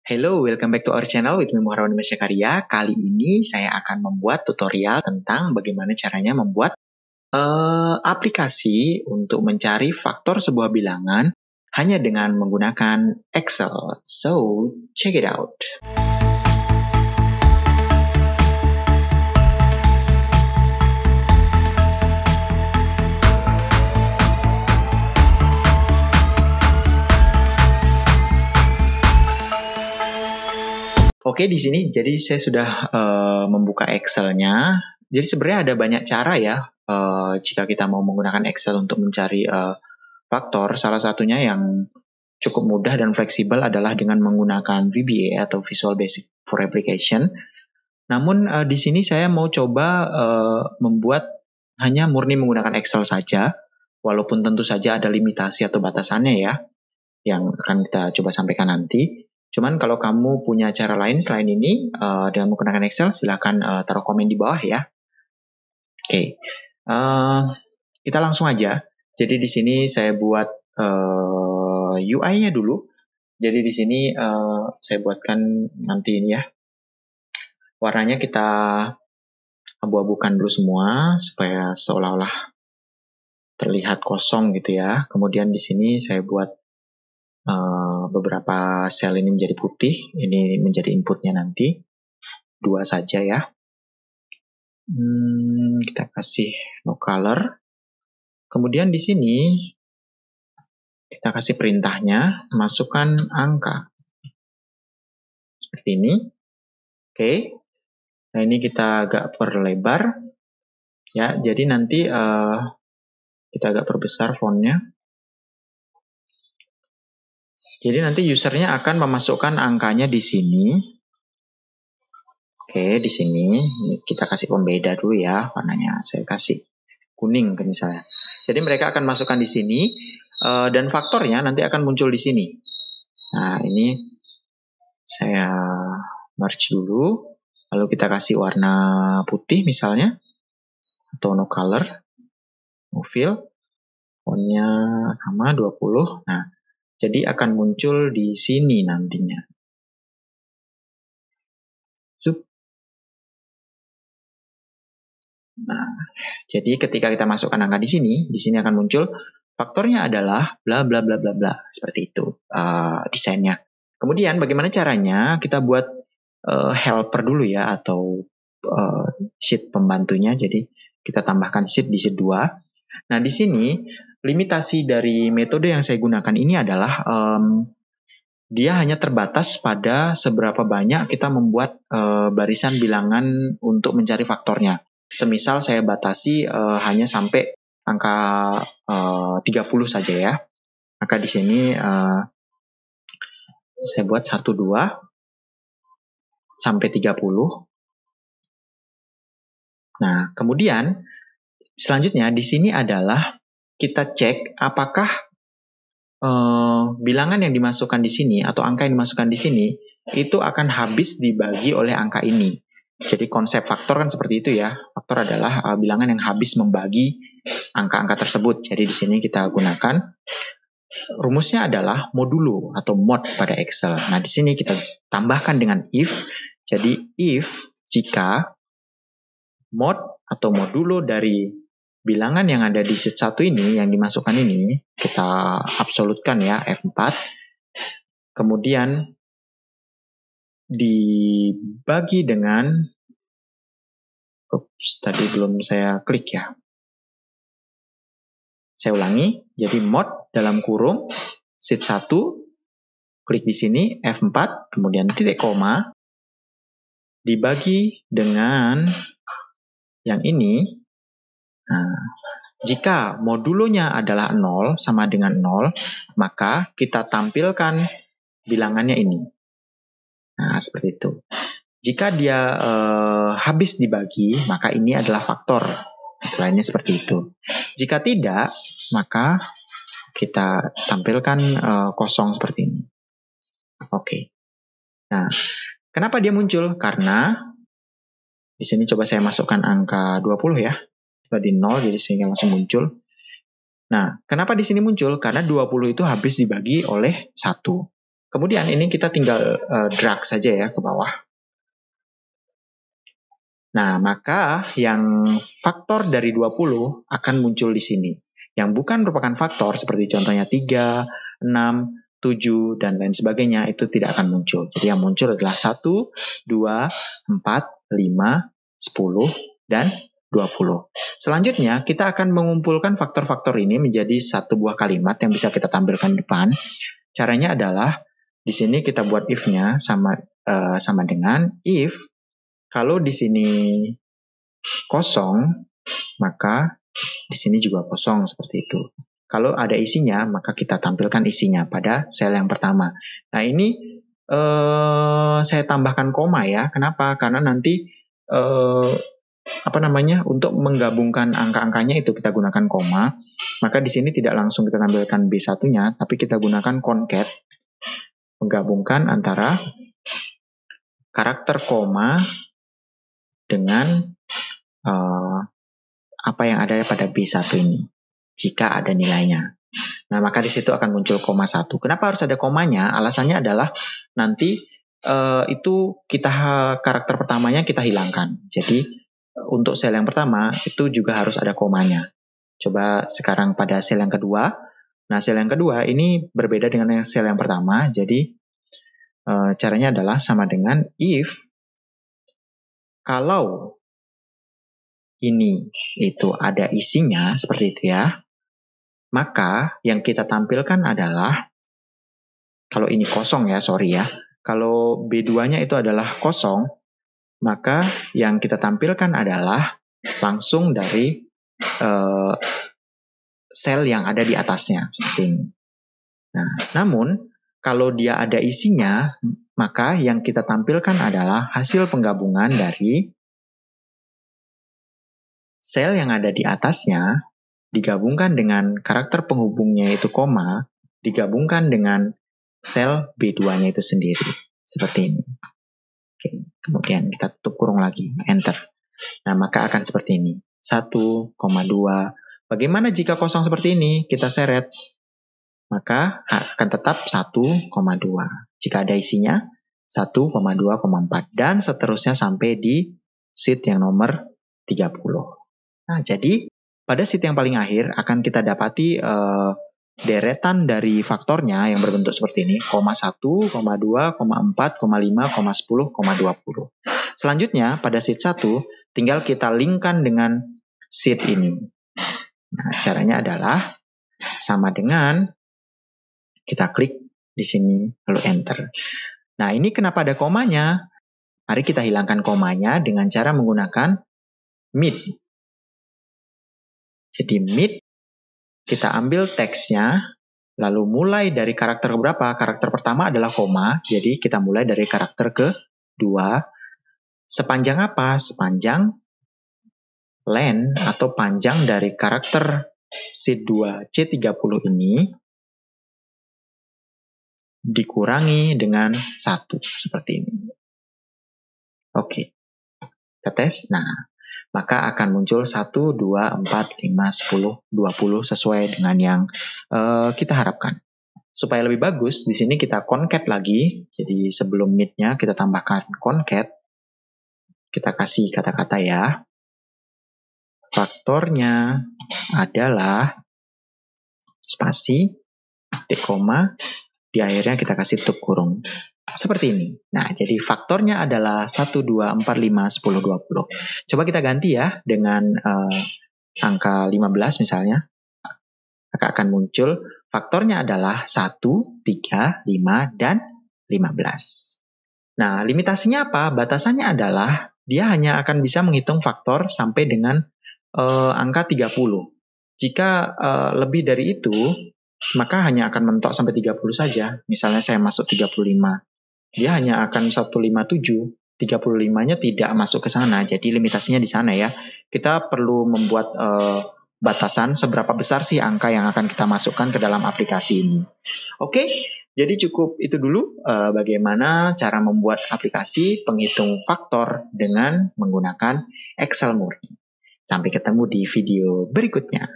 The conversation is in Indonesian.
Hello, welcome back to our channel with me Muharwan Dimas Karya. Kali ini saya akan membuat tutorial tentang bagaimana caranya membuat aplikasi untuk mencari faktor sebuah bilangan hanya dengan menggunakan Excel. So, check it out. Oke, di sini jadi saya sudah membuka Excel-nya. Jadi sebenarnya ada banyak cara ya jika kita mau menggunakan Excel untuk mencari faktor. Salah satunya yang cukup mudah dan fleksibel adalah dengan menggunakan VBA atau Visual Basic for Application. Namun di sini saya mau coba membuat hanya murni menggunakan Excel saja, walaupun tentu saja ada limitasi atau batasannya ya, yang akan kita coba sampaikan nanti. Cuman kalau kamu punya cara lain selain ini dengan menggunakan Excel, silahkan taruh komen di bawah ya. Oke, kita langsung aja. Jadi di sini saya buat UI-nya dulu. Jadi di sini saya buatkan nanti ini ya. Warnanya kita abu-abukan dulu semua supaya seolah-olah terlihat kosong gitu ya. Kemudian di sini saya buat beberapa sel ini menjadi putih, ini menjadi inputnya nanti, 2 saja ya. Kita kasih no color. Kemudian di sini kita kasih perintahnya, masukkan angka seperti ini. Oke. Nah ini kita agak perlebar ya. Jadi nanti kita agak perbesar fontnya. Jadi nanti usernya akan memasukkan angkanya di sini. Oke, di sini kita kasih pembeda dulu ya warnanya. Saya kasih kuning kan misalnya. Jadi mereka akan masukkan di sini dan faktornya nanti akan muncul di sini. Nah, ini saya merge dulu. Lalu kita kasih warna putih misalnya atau no color. No fill. Fontnya sama 20. Nah, jadi akan muncul di sini nantinya. Nah, jadi ketika kita masukkan angka di sini akan muncul faktornya adalah bla bla bla bla bla. Seperti itu desainnya. Kemudian bagaimana caranya? Kita buat helper dulu ya atau sheet pembantunya. Jadi kita tambahkan sheet di sheet 2. Nah, di sini limitasi dari metode yang saya gunakan ini adalah dia hanya terbatas pada seberapa banyak kita membuat barisan bilangan untuk mencari faktornya. Semisal saya batasi hanya sampai angka 30 saja ya. Maka di sini saya buat 1, 2 sampai 30. Nah, kemudian selanjutnya di sini adalah kita cek apakah bilangan yang dimasukkan di sini atau angka yang dimasukkan di sini itu akan habis dibagi oleh angka ini. Jadi konsep faktor kan seperti itu ya. Faktor adalah bilangan yang habis membagi angka-angka tersebut. Jadi di sini kita gunakan rumusnya adalah modulo atau mod pada Excel. Nah, di sini kita tambahkan dengan if. Jadi if jika mod atau modulo dari bilangan yang ada di sheet 1 ini, yang dimasukkan ini, kita absolutkan ya, F4. Kemudian dibagi dengan, tadi belum saya klik ya. Saya ulangi, jadi mod dalam kurung, sheet 1, klik di sini, F4, kemudian titik koma, dibagi dengan yang ini. Nah, jika modulonya adalah 0 sama dengan 0, maka kita tampilkan bilangannya ini. Nah, seperti itu. Jika dia habis dibagi, maka ini adalah faktor. Lainnya seperti itu. Jika tidak, maka kita tampilkan kosong seperti ini. Oke. Nah, kenapa dia muncul? Karena di sini coba saya masukkan angka 20 ya. Di 0 jadi sehingga langsung muncul. Nah, kenapa di sini muncul? Karena 20 itu habis dibagi oleh 1. Kemudian ini kita tinggal drag saja ya ke bawah. Nah, maka yang faktor dari 20 akan muncul di sini. Yang bukan merupakan faktor seperti contohnya 3, 6, 7, dan lain sebagainya itu tidak akan muncul. Jadi yang muncul adalah 1, 2, 4, 5, 10, dan 20. Selanjutnya, kita akan mengumpulkan faktor-faktor ini menjadi satu buah kalimat yang bisa kita tampilkan di depan. Caranya adalah, di sini kita buat if-nya sama dengan if kalau di sini kosong, maka di sini juga kosong seperti itu. Kalau ada isinya, maka kita tampilkan isinya pada sel yang pertama. Nah ini saya tambahkan koma ya. Kenapa? Karena nanti untuk menggabungkan angka-angkanya itu kita gunakan koma. Maka di sini tidak langsung kita tampilkan B1-nya, tapi kita gunakan concat, menggabungkan antara karakter koma dengan apa yang ada pada B1 ini, jika ada nilainya. Nah, maka di situ akan muncul koma 1. Kenapa harus ada komanya? Alasannya adalah nanti itu karakter pertamanya kita hilangkan. Jadi, untuk sel yang pertama itu juga harus ada komanya. Coba sekarang pada sel yang kedua. Nah, sel yang kedua ini berbeda dengan sel yang pertama. Jadi, caranya adalah sama dengan if kalau ini itu ada isinya seperti itu ya, maka yang kita tampilkan adalah, kalau ini kosong ya, kalau B2-nya itu adalah kosong, maka yang kita tampilkan adalah langsung dari sel yang ada di atasnya seperti ini. Nah, namun kalau dia ada isinya, maka yang kita tampilkan adalah hasil penggabungan dari sel yang ada di atasnya digabungkan dengan karakter penghubungnya itu koma, digabungkan dengan sel B2-nya itu sendiri. Seperti ini. Oke, kemudian kita tutup kurung lagi, enter. Nah, maka akan seperti ini. 1,2. Bagaimana jika kosong seperti ini? Kita seret. Maka akan tetap 1,2. Jika ada isinya, 1,2,4. Dan seterusnya sampai di sheet yang nomor 30. Nah, jadi pada sheet yang paling akhir akan kita dapati deretan dari faktornya yang berbentuk seperti ini, 1, 2, 4, 5, 10, 20. Selanjutnya pada sheet 1 tinggal kita linkkan dengan sheet ini. Nah, caranya adalah sama dengan kita klik di sini lalu enter. Nah, ini kenapa ada komanya? Mari kita hilangkan komanya dengan cara menggunakan mid. Jadi mid, kita ambil teksnya, lalu mulai dari karakter berapa? Karakter pertama adalah koma, jadi kita mulai dari karakter kedua. Sepanjang apa? Sepanjang len atau panjang dari karakter sheet 2 C30 ini dikurangi dengan 1, seperti ini. Oke, kita tes. Nah, maka akan muncul 1, 2, 4, 5, 10, 20 sesuai dengan yang kita harapkan. Supaya lebih bagus, di sini kita concat lagi. Jadi sebelum mid-nya kita tambahkan concat. Kita kasih kata-kata ya. Faktornya adalah spasi, titik koma, di akhirnya kita kasih tutup kurung. Seperti ini. Nah, jadi faktornya adalah 1, 2, 4, 5, 10, 20. Coba kita ganti ya dengan angka 15 misalnya. Maka akan muncul faktornya adalah 1, 3, 5, dan 15. Nah, limitasinya apa? Batasannya adalah dia hanya akan bisa menghitung faktor sampai dengan angka 30. Jika lebih dari itu, maka hanya akan mentok sampai 30 saja. Misalnya saya masuk 35. Dia hanya akan 157, 35-nya tidak masuk ke sana. Jadi limitasinya di sana ya. Kita perlu membuat batasan seberapa besar sih angka yang akan kita masukkan ke dalam aplikasi ini. Oke, jadi cukup itu dulu bagaimana cara membuat aplikasi penghitung faktor dengan menggunakan Excel murni. Sampai ketemu di video berikutnya.